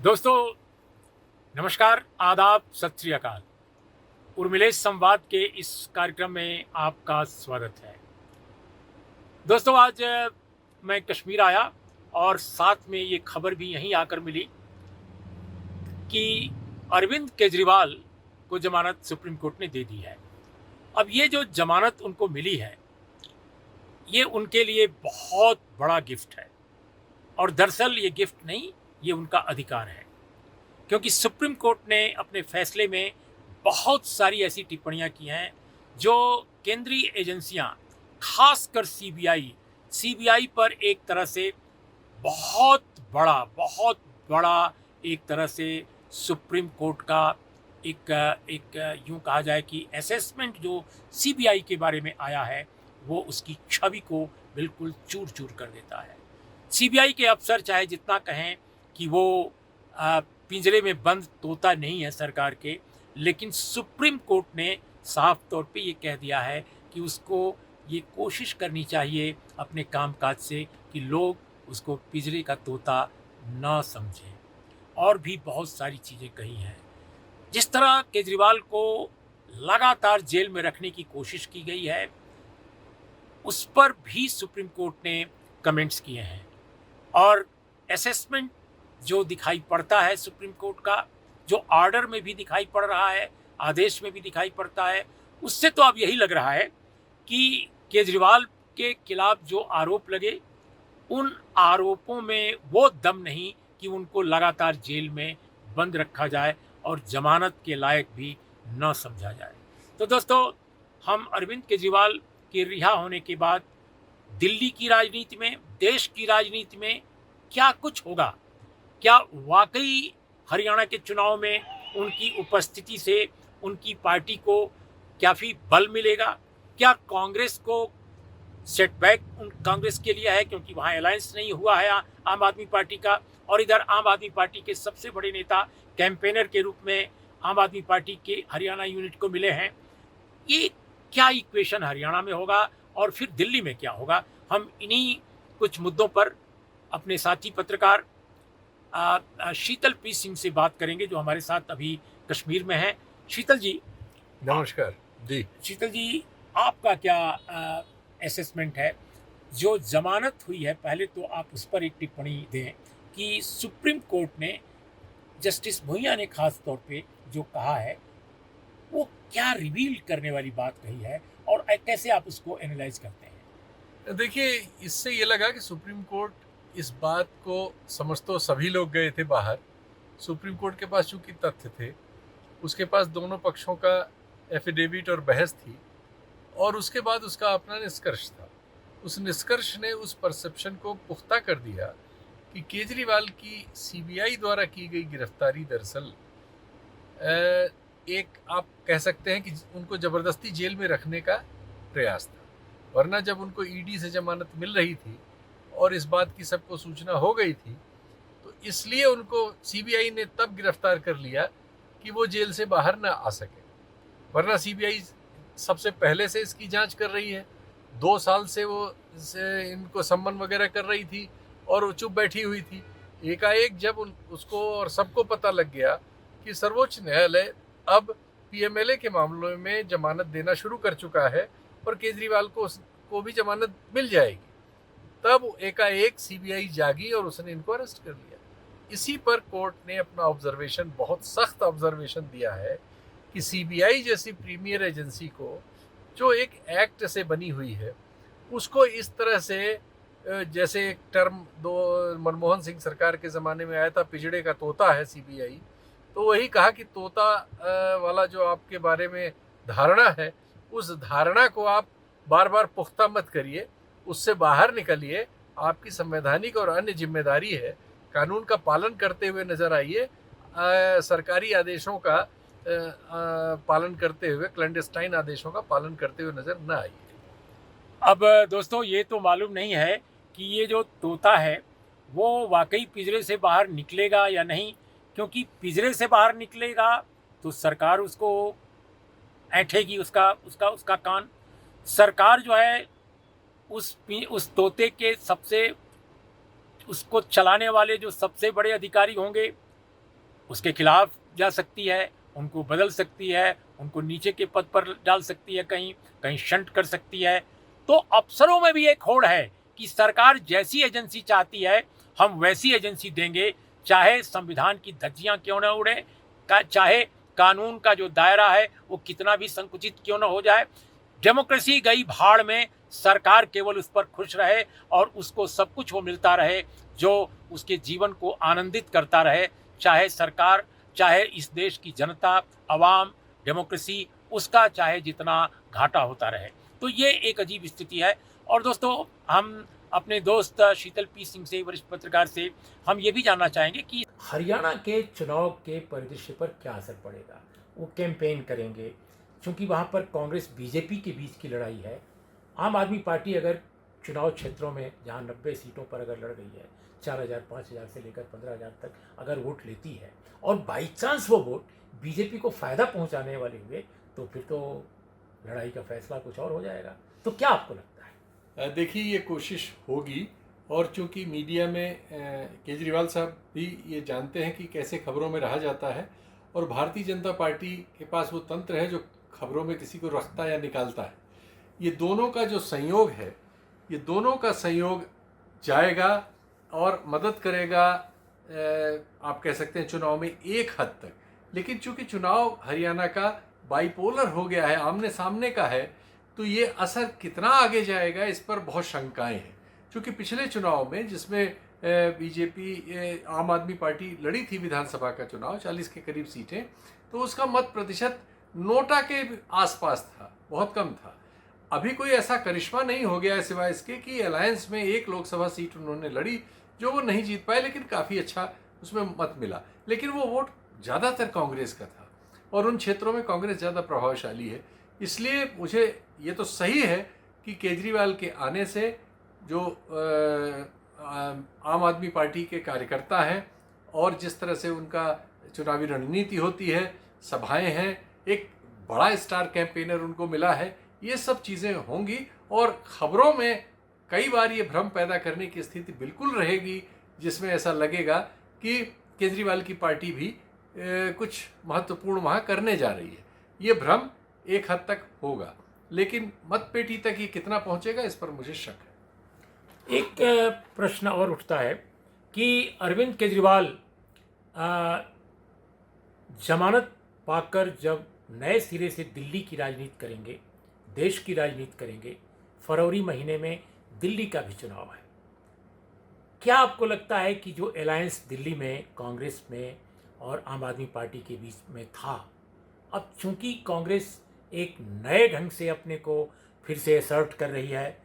दोस्तों, नमस्कार, आदाब, सत श्री अकाल। उर्मिलेश संवाद के इस कार्यक्रम में आपका स्वागत है। दोस्तों, आज मैं कश्मीर आया और साथ में ये खबर भी यहीं आकर मिली कि अरविंद केजरीवाल को जमानत सुप्रीम कोर्ट ने दे दी है। अब ये जो जमानत उनको मिली है, ये उनके लिए बहुत बड़ा गिफ्ट है और दरअसल ये गिफ्ट नहीं, ये उनका अधिकार है, क्योंकि सुप्रीम कोर्ट ने अपने फैसले में बहुत सारी ऐसी टिप्पणियां की हैं जो केंद्रीय एजेंसियां, खासकर सीबीआई पर एक तरह से बहुत बड़ा एक तरह से सुप्रीम कोर्ट का एक यूं कहा जाए कि असेसमेंट जो सीबीआई के बारे में आया है, वो उसकी छवि को बिल्कुल चूर चूर कर देता है। सीबीआई के अफसर चाहे जितना कहें कि वो पिंजरे में बंद तोता नहीं है सरकार के, लेकिन सुप्रीम कोर्ट ने साफ तौर पे ये कह दिया है कि उसको ये कोशिश करनी चाहिए अपने कामकाज से कि लोग उसको पिंजरे का तोता ना समझें। और भी बहुत सारी चीज़ें कही हैं। जिस तरह केजरीवाल को लगातार जेल में रखने की कोशिश की गई है, उस पर भी सुप्रीम कोर्ट ने कमेंट्स किए हैं और असेसमेंट जो दिखाई पड़ता है सुप्रीम कोर्ट का, जो ऑर्डर में भी दिखाई पड़ रहा है, आदेश में भी दिखाई पड़ता है, उससे तो अब यही लग रहा है कि केजरीवाल के खिलाफ जो आरोप लगे, उन आरोपों में वो दम नहीं कि उनको लगातार जेल में बंद रखा जाए और जमानत के लायक भी न समझा जाए। तो दोस्तों, हम अरविंद केजरीवाल के रिहा होने के बाद दिल्ली की राजनीति में, देश की राजनीति में क्या कुछ होगा? क्या वाकई हरियाणा के चुनाव में उनकी उपस्थिति से उनकी पार्टी को काफ़ी बल मिलेगा? क्या कांग्रेस को सेटबैक कांग्रेस के लिए है, क्योंकि वहाँ अलायंस नहीं हुआ है आम आदमी पार्टी का, और इधर आम आदमी पार्टी के सबसे बड़े नेता कैंपेनर के रूप में आम आदमी पार्टी के हरियाणा यूनिट को मिले हैं। ये क्या इक्वेशन हरियाणा में होगा और फिर दिल्ली में क्या होगा? हम इन्हीं कुछ मुद्दों पर अपने साथी पत्रकार शीतल पी सिंह से बात करेंगे, जो हमारे साथ अभी कश्मीर में हैं। शीतल जी, नमस्कार जी। शीतल जी, आपका क्या असेसमेंट है? जो जमानत हुई है, पहले तो आप उस पर एक टिप्पणी दें कि सुप्रीम कोर्ट ने, जस्टिस भुइयां ने खास तौर पे जो कहा है, वो क्या रिवील करने वाली बात कही है और कैसे आप उसको एनालाइज करते हैं? देखिए, इससे ये लगा कि सुप्रीम कोर्ट इस बात को समझ तो सभी लोग गए थे बाहर। सुप्रीम कोर्ट के पास चूंकि तथ्य थे, उसके पास दोनों पक्षों का एफिडेविट और बहस थी, और उसके बाद उसका अपना निष्कर्ष था। उस निष्कर्ष ने उस परसेप्शन को पुख्ता कर दिया कि केजरीवाल की सीबीआई द्वारा की गई गिरफ्तारी दरअसल एक, आप कह सकते हैं कि उनको ज़बरदस्ती जेल में रखने का प्रयास था। वरना जब उनको ईडी से जमानत मिल रही थी और इस बात की सबको सूचना हो गई थी, तो इसलिए उनको सीबीआई ने तब गिरफ्तार कर लिया कि वो जेल से बाहर ना आ सके। वरना सीबीआई सबसे पहले से इसकी जांच कर रही है। 2 साल से वो इनको सम्मन वगैरह कर रही थी और वो चुप बैठी हुई थी। एकाएक जब उसको और सबको पता लग गया कि सर्वोच्च न्यायालय अब पीएमएलए के मामलों में जमानत देना शुरू कर चुका है और केजरीवाल को भी जमानत मिल जाएगी, तब एकाएक सीबीआई जागी और उसने इनको अरेस्ट कर लिया। इसी पर कोर्ट ने अपना ऑब्जर्वेशन, बहुत सख्त ऑब्जर्वेशन दिया है कि सीबीआई जैसी प्रीमियर एजेंसी को, जो एक एक्ट से बनी हुई है, उसको इस तरह से, जैसे एक टर्म मनमोहन सिंह सरकार के ज़माने में आया था, पिजड़े का तोता है सीबीआई, तो वही कहा कि तोता वाला जो आपके बारे में धारणा है, उस धारणा को आप बार बार पुख्ता मत करिए, उससे बाहर निकलिए। आपकी संवैधानिक और अन्य जिम्मेदारी है, कानून का पालन करते हुए नजर आइए, सरकारी आदेशों का पालन करते हुए, क्लैंडस्टाइन आदेशों का पालन करते हुए नजर न आइए। अब दोस्तों, ये तो मालूम नहीं है कि ये जो तोता है वो वाकई पिंजरे से बाहर निकलेगा या नहीं, क्योंकि पिंजरे से बाहर निकलेगा तो सरकार उसको ऐंठेगी, उसका उसका उसका कान। सरकार जो है उस तोते के सबसे, उसको चलाने वाले जो सबसे बड़े अधिकारी होंगे, उसके खिलाफ जा सकती है, उनको बदल सकती है, उनको नीचे के पद पर डाल सकती है, कहीं कहीं शंट कर सकती है। तो अफसरों में भी एक होड़ है कि सरकार जैसी एजेंसी चाहती है हम वैसी एजेंसी देंगे, चाहे संविधान की धज्जियां क्यों न उड़े, चाहे कानून का जो दायरा है वो कितना भी संकुचित क्यों न हो जाए। डेमोक्रेसी गई भाड़ में, सरकार केवल उस पर खुश रहे और उसको सब कुछ वो मिलता रहे जो उसके जीवन को आनंदित करता रहे, चाहे सरकार, चाहे इस देश की जनता, अवाम, डेमोक्रेसी, उसका चाहे जितना घाटा होता रहे। तो ये एक अजीब स्थिति है। और दोस्तों, हम अपने दोस्त शीतल पी सिंह से, वरिष्ठ पत्रकार से, हम ये भी जानना चाहेंगे कि हरियाणा के चुनाव के परिदृश्य पर क्या असर पड़ेगा। वो कैंपेन करेंगे, क्योंकि वहाँ पर कांग्रेस बीजेपी के बीच की लड़ाई है। आम आदमी पार्टी अगर चुनाव क्षेत्रों में जहाँ 90 सीटों पर अगर लड़ गई है, 4000 5000 से लेकर 15000 तक अगर वोट लेती है और बाई चांस वो वोट बीजेपी को फ़ायदा पहुंचाने वाले हुए, तो फिर तो लड़ाई का फैसला कुछ और हो जाएगा। तो क्या आपको लगता है? देखिए, ये कोशिश होगी, और चूंकि मीडिया में केजरीवाल साहब भी ये जानते हैं कि कैसे खबरों में रहा जाता है, और भारतीय जनता पार्टी के पास वो तंत्र है जो खबरों में किसी को रखता या निकालता है। ये दोनों का जो संयोग है, ये दोनों का संयोग जाएगा और मदद करेगा, आप कह सकते हैं चुनाव में एक हद तक। लेकिन चूंकि चुनाव हरियाणा का बाइपोलर हो गया है, आमने सामने का है, तो ये असर कितना आगे जाएगा इस पर बहुत शंकाएं हैं। क्योंकि पिछले चुनाव में जिसमें बीजेपी आम आदमी पार्टी लड़ी थी विधानसभा का चुनाव, 40 के करीब सीटें, तो उसका मत प्रतिशत नोटा के आसपास था, बहुत कम था। अभी कोई ऐसा करिश्मा नहीं हो गया है सिवाय इसके कि अलायंस में एक लोकसभा सीट उन्होंने लड़ी जो वो नहीं जीत पाए, लेकिन काफ़ी अच्छा उसमें मत मिला। लेकिन वो वोट ज़्यादातर कांग्रेस का था और उन क्षेत्रों में कांग्रेस ज़्यादा प्रभावशाली है। इसलिए मुझे ये तो सही है कि केजरीवाल के आने से जो आम आदमी पार्टी के कार्यकर्ता हैं और जिस तरह से उनका चुनावी रणनीति होती है, सभाएं हैं, एक बड़ा स्टार कैंपेनर उनको मिला है, ये सब चीज़ें होंगी। और खबरों में कई बार ये भ्रम पैदा करने की स्थिति बिल्कुल रहेगी जिसमें ऐसा लगेगा कि केजरीवाल की पार्टी भी कुछ महत्वपूर्ण वहाँ करने जा रही है। ये भ्रम एक हद तक होगा, लेकिन मतपेटी तक ये कितना पहुँचेगा इस पर मुझे शक है। एक प्रश्न और उठता है कि अरविंद केजरीवाल जमानत पाकर जब नए सिरे से दिल्ली की राजनीति करेंगे, देश की राजनीति करेंगे, फरवरी महीने में दिल्ली का भी चुनाव है, क्या आपको लगता है कि जो अलायंस दिल्ली में कांग्रेस में और आम आदमी पार्टी के बीच में था, अब चूंकि कांग्रेस एक नए ढंग से अपने को फिर से असर्ट कर रही है,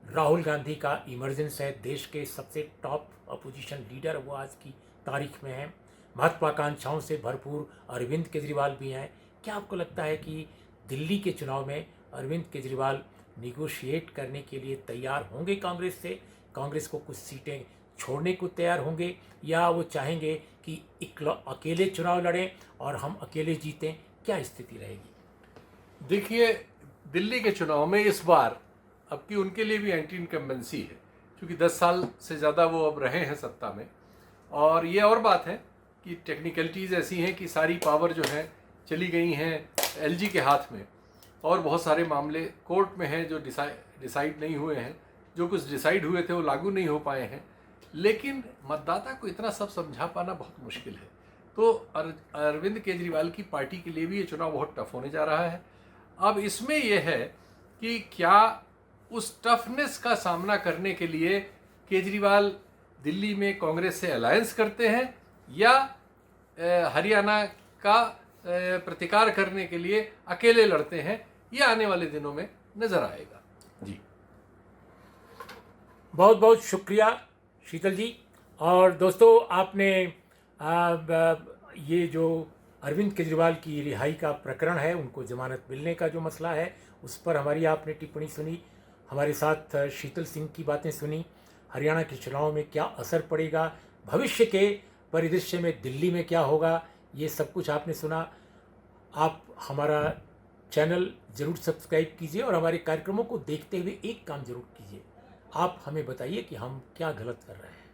राहुल गांधी का इमरजेंस है, देश के सबसे टॉप अपोजिशन लीडर वो आज की तारीख में है, महत्वाकांक्षाओं से भरपूर अरविंद केजरीवाल भी हैं, क्या आपको लगता है कि दिल्ली के चुनाव में अरविंद केजरीवाल निगोशिएट करने के लिए तैयार होंगे कांग्रेस से, कांग्रेस को कुछ सीटें छोड़ने को तैयार होंगे, या वो चाहेंगे कि अकेले चुनाव लड़ें और हम अकेले जीतें? क्या स्थिति रहेगी? देखिए, दिल्ली के चुनाव में इस बार अब की उनके लिए भी एंटी इनकम्बेंसी है, क्योंकि 10 साल से ज़्यादा वो अब रहे हैं सत्ता में। और ये और बात है कि टेक्निकलिटीज़ ऐसी हैं कि सारी पावर जो है चली गई हैं एलजी के हाथ में, और बहुत सारे मामले कोर्ट में हैं जो डिसाइड नहीं हुए हैं, जो कुछ डिसाइड हुए थे वो लागू नहीं हो पाए हैं। लेकिन मतदाता को इतना सब समझा पाना बहुत मुश्किल है। तो अरविंद केजरीवाल की पार्टी के लिए भी ये चुनाव बहुत टफ होने जा रहा है। अब इसमें यह है कि क्या उस टफनेस का सामना करने के लिए केजरीवाल दिल्ली में कांग्रेस से अलायंस करते हैं, या हरियाणा का प्रतिकार करने के लिए अकेले लड़ते हैं, ये आने वाले दिनों में नजर आएगा। जी, बहुत बहुत शुक्रिया शीतल जी। और दोस्तों, आपने ये जो अरविंद केजरीवाल की रिहाई का प्रकरण है, उनको जमानत मिलने का जो मसला है, उस पर हमारी आपने टिप्पणी सुनी, हमारे साथ शीतल सिंह की बातें सुनी, हरियाणा के चुनाव में क्या असर पड़ेगा, भविष्य के परिदृश्य में दिल्ली में क्या होगा, ये सब कुछ आपने सुना। आप हमारा चैनल ज़रूर सब्सक्राइब कीजिए और हमारे कार्यक्रमों को देखते हुए एक काम ज़रूर कीजिए, आप हमें बताइए कि हम क्या गलत कर रहे हैं,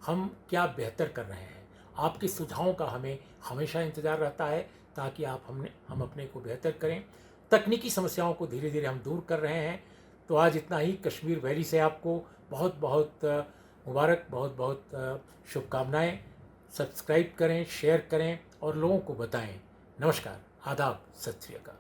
हम क्या बेहतर कर रहे हैं, आपके सुझावों का हमें हमेशा इंतज़ार रहता है, ताकि हम अपने को बेहतर करें। तकनीकी समस्याओं को धीरे धीरे हम दूर कर रहे हैं। तो आज इतना ही। कश्मीर वैली से आपको बहुत बहुत मुबारक, बहुत बहुत शुभकामनाएं। सब्सक्राइब करें, शेयर करें और लोगों को बताएं। नमस्कार, आदाब, सत श्री अकाल।